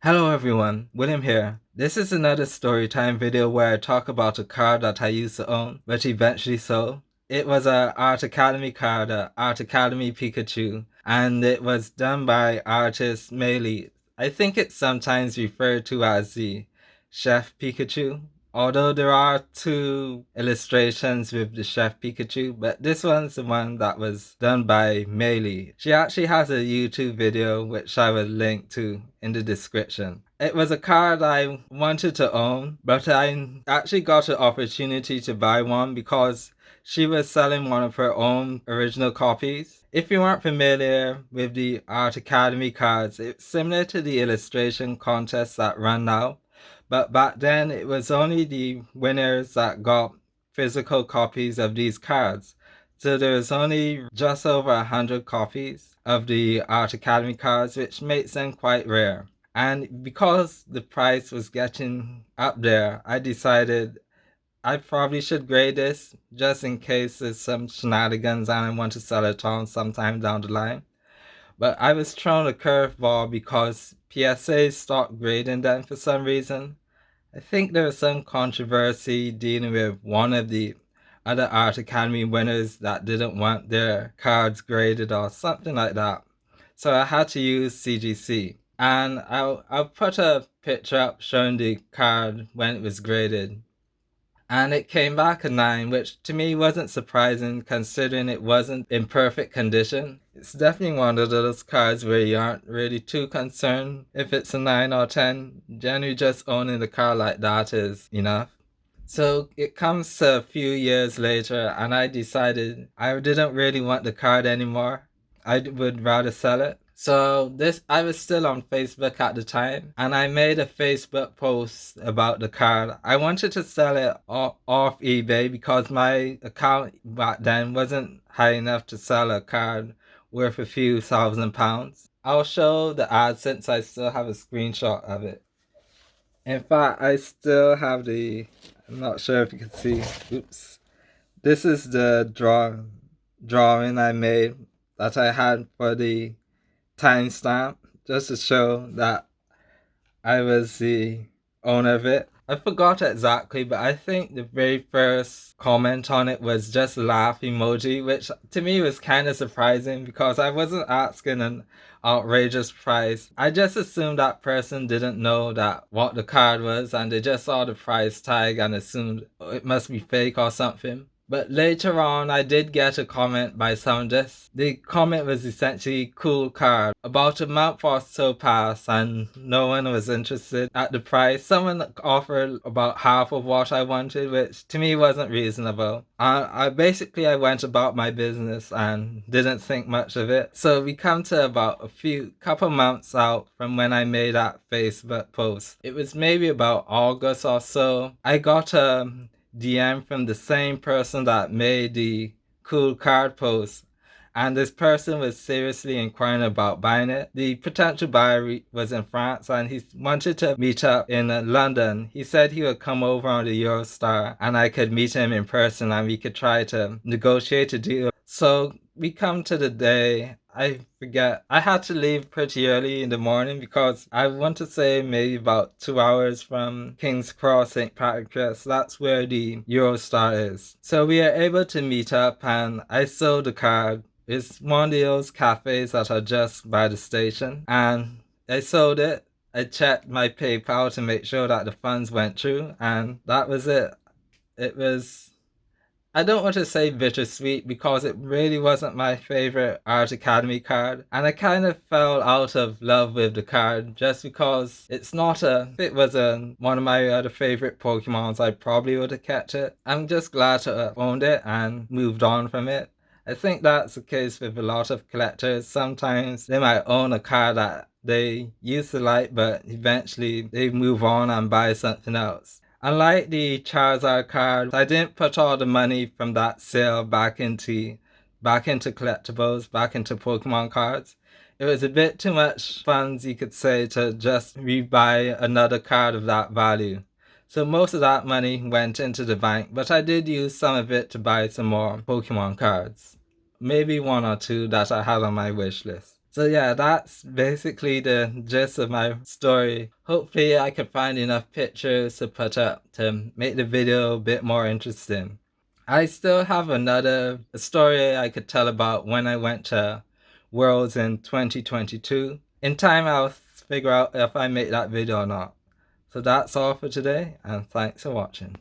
Hello everyone, William here. This is another storytime video where I talk about a card that I used to own, but eventually sold. It was a Art Academy card, a Art Academy Pikachu, and it was done by artist Meili. I think it's sometimes referred to as the Chef Pikachu, although there are two illustrations with the Chef Pikachu, but this one's the one that was done by Meili. She actually has a YouTube video which I will link to in the description. It was a card I wanted to own, but I actually got an opportunity to buy one because she was selling one of her own original copies. If you aren't familiar with the Art Academy cards, it's similar to the illustration contests that run now. But back then, it was only the winners that got physical copies of these cards. So there was only just over 100 copies of the Art Academy cards, which makes them quite rare. And because the price was getting up there, I decided I probably should grade this just in case there's some shenanigans and I want to sell it on sometime down the line. But I was thrown a curveball because PSA stopped grading them for some reason. I think there was some controversy dealing with one of the other Art Academy winners that didn't want their cards graded or something like that. So I had to use CGC. And I'll put a picture up showing the card when it was graded. And it came back a 9, which to me wasn't surprising considering it wasn't in perfect condition. It's definitely one of those cards where you aren't really too concerned if it's a 9 or 10. Generally just owning the card like that is enough. So it comes to a few years later and I decided I didn't really want the card anymore. I would rather sell it. So I was still on Facebook at the time and I made a Facebook post about the card. I wanted to sell it off eBay because my account back then wasn't high enough to sell a card worth a few £1,000s. I'll show the ad since I still have a screenshot of it. In fact, I still have I'm not sure if you can see, oops. This is the drawing I made that I had for the timestamp, just to show that I was the owner of it. I forgot exactly, but I think the very first comment on it was just laugh emoji, which to me was kind of surprising because I wasn't asking an outrageous price. I just assumed that person didn't know that what the card was and they just saw the price tag and assumed it must be fake or something. But later on, I did get a comment by Soundus. The comment was essentially cool card. About a month or so passed and no one was interested at the price. Someone offered about half of what I wanted, which to me wasn't reasonable. I basically went about my business and didn't think much of it. So we come to about couple months out from when I made that Facebook post. It was maybe about August or so. I got a DM from the same person that made the cool card post, and this person was seriously inquiring about buying it. The potential buyer was in France and he wanted to meet up in London. He said he would come over on the Eurostar and I could meet him in person and we could try to negotiate a deal. So we come to the day. I forget. I had to leave pretty early in the morning because I want to say maybe about 2 hours from King's Cross, St. Pancras. That's where the Eurostar is. So we are able to meet up and I sold the card. It's one of those cafes that are just by the station. And I sold it. I checked my PayPal to make sure that the funds went through and that was it. It was, I don't want to say bittersweet because it really wasn't my favorite Art Academy card. And I kind of fell out of love with the card just because if it was one of my other favorite Pokemons, I probably would have kept it. I'm just glad to have owned it and moved on from it. I think that's the case with a lot of collectors. Sometimes they might own a card that they used to like, but eventually they move on and buy something else. Unlike the Charizard card, I didn't put all the money from that sale back into collectibles, back into Pokemon cards. It was a bit too much funds, you could say, to just rebuy another card of that value. So most of that money went into the bank, but I did use some of it to buy some more Pokemon cards. Maybe one or two that I had on my wish list. So yeah, that's basically the gist of my story. Hopefully I could find enough pictures to put up to make the video a bit more interesting. I still have another story I could tell about when I went to Worlds in 2022. In time I'll figure out if I make that video or not. So that's all for today, and thanks for watching.